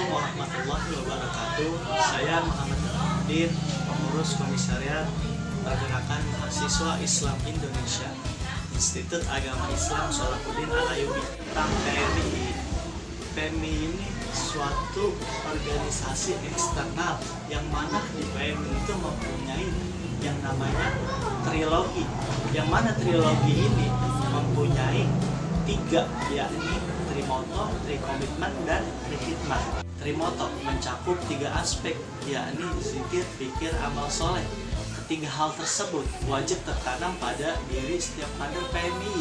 Assalamualaikum warahmatullahi wabarakatuh. Saya Muhammad Din, pengurus komisariat Pergerakan Mahasiswa Islam Indonesia, Institut Agama Islam Sholahuddin Al-Ayyubi. Tentang PMI. PMI ini suatu organisasi eksternal yang mana di PMI itu mempunyai yang namanya trilogi. Yang mana trilogi ini mempunyai 3, yakni Trimoto, Trikomitmen, dan Trihikmat. Trimoto mencakup 3 aspek, yakni zikir, fikir, amal soleh. Ketiga hal tersebut wajib tertanam pada diri setiap kader PMI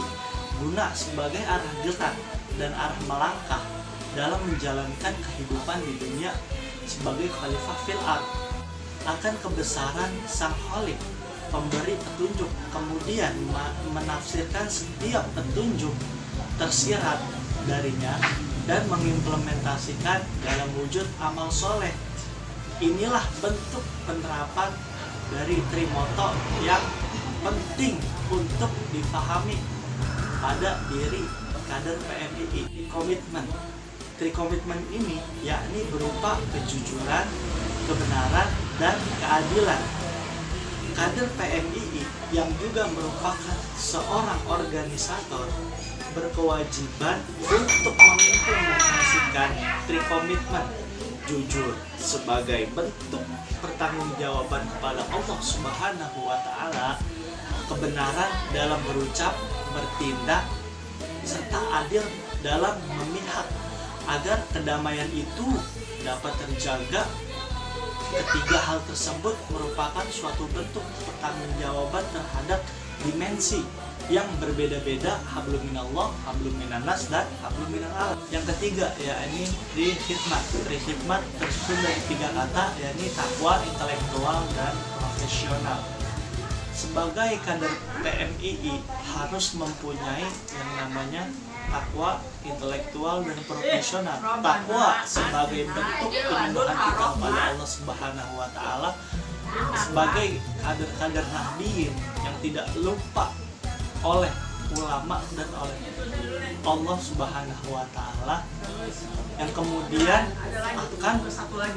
guna sebagai arah gerak dan arah melangkah dalam menjalankan kehidupan di dunia sebagai khalifah fil ard akan kebesaran Sang Khalik, pemberi petunjuk, kemudian menafsirkan setiap petunjuk tersirat darinya dan mengimplementasikan dalam wujud amal soleh. Inilah bentuk penerapan dari Trimoto yang penting untuk dipahami pada diri kader PMI. Komitmen. Trikomitmen ini yakni berupa kejujuran, kebenaran, dan keadilan. Kader PMI yang juga merupakan seorang organisator berkewajiban untuk mengimplementasikan trikomitmen, jujur sebagai bentuk pertanggungjawaban kepada Allah Subhanahu wa Ta'ala, kebenaran dalam berucap, bertindak, serta adil dalam memihak agar kedamaian itu dapat terjaga. Ketiga hal tersebut merupakan suatu bentuk pertanggungjawaban terhadap dimensi yang berbeda-beda, hablum minallah, hablum minannas, dan hablum minal. Yang ketiga yakni trihikmat. Trihikmat tersusun dari 3 kata, yakni takwa, intelektual, dan profesional. Sebagai kader PMII harus mempunyai yang namanya takwa, intelektual, dan profesional. Takwa sebagai bentuk penyembahan kita kepada Allah Subhanahu wa Ta'ala, sebagai kader-kader nahdiyin yang tidak lupa oleh ulama dan oleh Allah Subhanahu wa Ta'ala, yang kemudian akan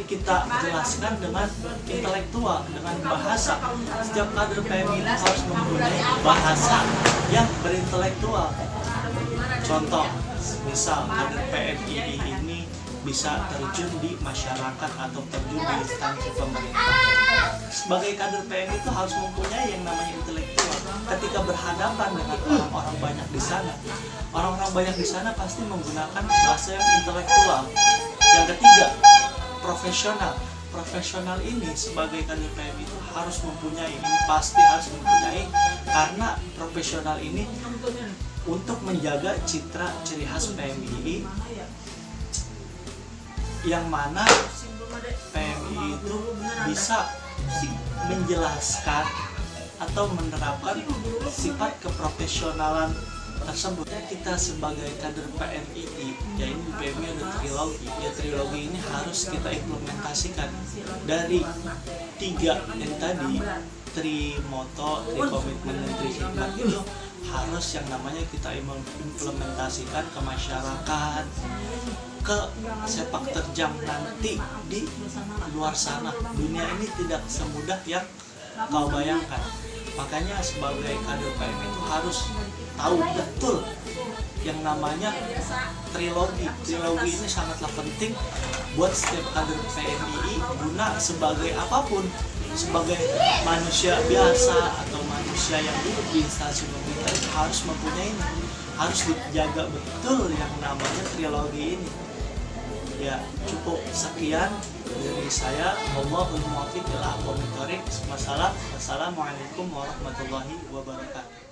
kita jelaskan dengan intelektual, dengan bahasa. Setiap kader PMI harus mempunyai bahasa yang berintelektual. Contoh, misal kader PMI ini bisa terjun di masyarakat atau terjun di instansi pemerintah. Sebagai kader PMI itu harus mempunyai yang namanya intelektual. Ketika berhadapan dengan orang-orang banyak di sana, orang-orang banyak di sana pasti menggunakan bahasa yang intelektual. Yang ketiga, profesional. Profesional ini sebagai kader PMI itu harus mempunyai, ini pasti harus mempunyai, karena profesional ini untuk menjaga citra ciri khas PMI, yang mana PMI itu bisa menjelaskan atau menerapkan sifat keprofesionalan tersebut. Kita sebagai kader PMII, ya ini di PMI ada trilogi. Ya trilogi ini harus kita implementasikan dari 3 yang tadi, Trimoto, Trikomitmen, dan Trihikmat itu harus yang namanya kita implementasikan ke masyarakat, ke sepak terjang nanti di luar sana. Dunia ini tidak semudah yang kau bayangkan. Makanya sebagai kader PMI itu harus tahu betul yang namanya trilogi. Trilogi ini sangatlah penting buat setiap kader PMI guna sebagai apapun, sebagai manusia biasa atau manusia yang hidup di instansi pemerintah harus mempunyai ini, harus dijaga betul yang namanya trilogi ini. Ya, cukup sekian dari saya. Wallahul muwaffiq ila aqwamit thoriq. Wassalamualaikum warahmatullahi wabarakatuh.